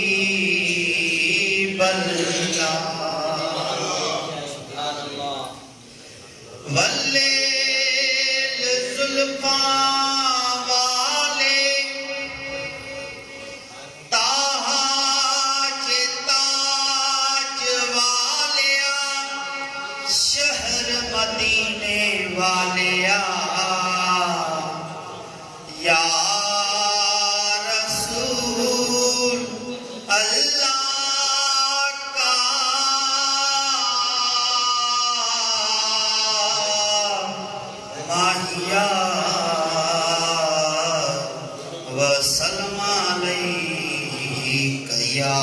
حبیب اللہ واللیل زلفاں والے تاج تاج والیا شہر مدینے والیا یا رسول اللہ کا ماہیا وسلم علیک یا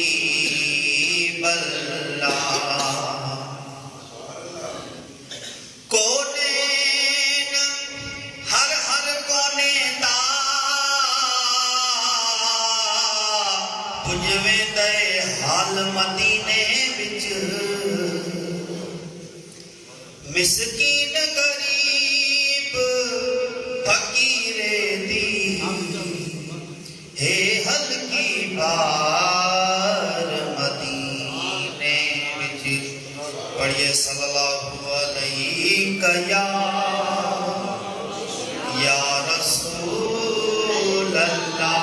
حبیب اللہ پجویں دے حال مدینے وچ مسکین غریب فقیر دی ہے ہلکی بار مدینے وچ پڑھیے صلی اللہ علیہ یا رسول اللہ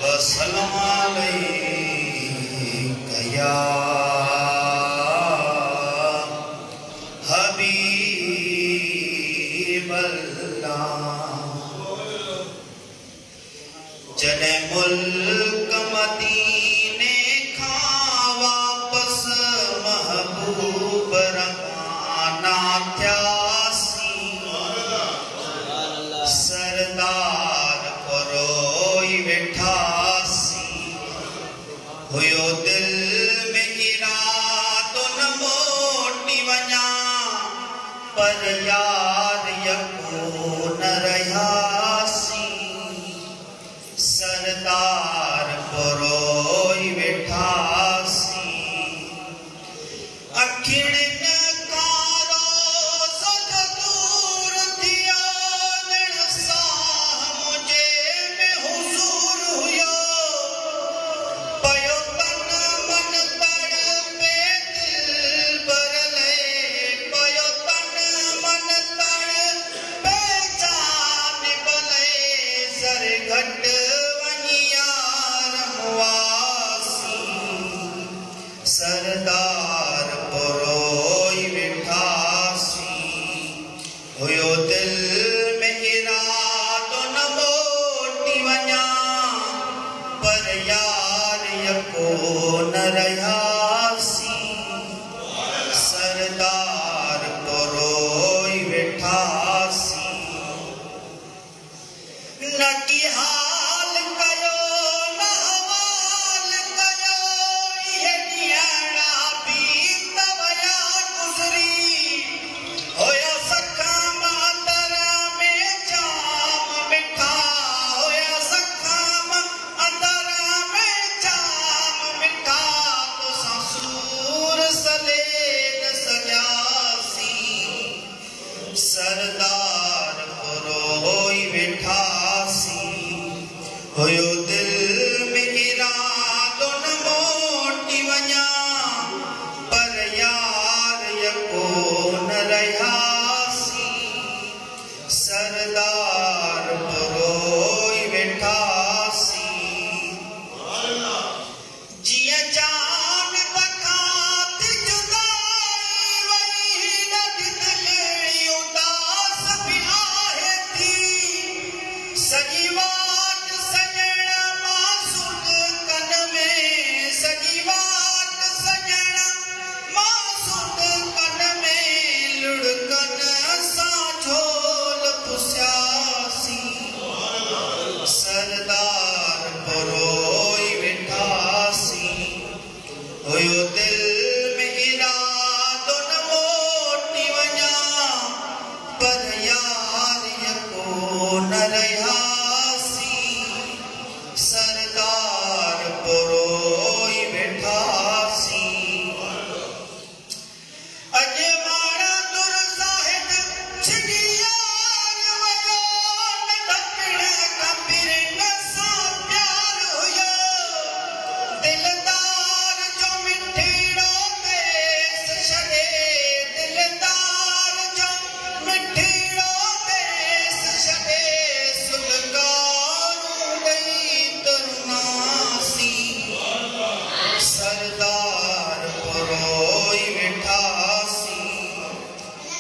وسلم علیک یا حبیب اللہ جنے ملک مدینے کھاں واپس محبوب روانہ تھیاسی سردار پروئی ویٹھاسی ہویو دل میں ارادو نہ موٹی ونیا پر یار یکون رہاسی سردار پروئی ویٹھاسی اکھڑ سردار پروئی ویٹھاسی ہویو دل میں ارادو نہ موٹی ونیا پر یار یکون رہاسی سردار پروئی ویٹھاسی نہ کی حال کیو سردار پروئی ویٹھاسی ہویو دل میں ارادو نہ موٹی ونیا پر یار یکون رہاسی سردار پروئی ویٹھاسی جیا جان بکات جدائی وہی نہ دل سجیوات سجن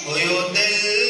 ہویو دل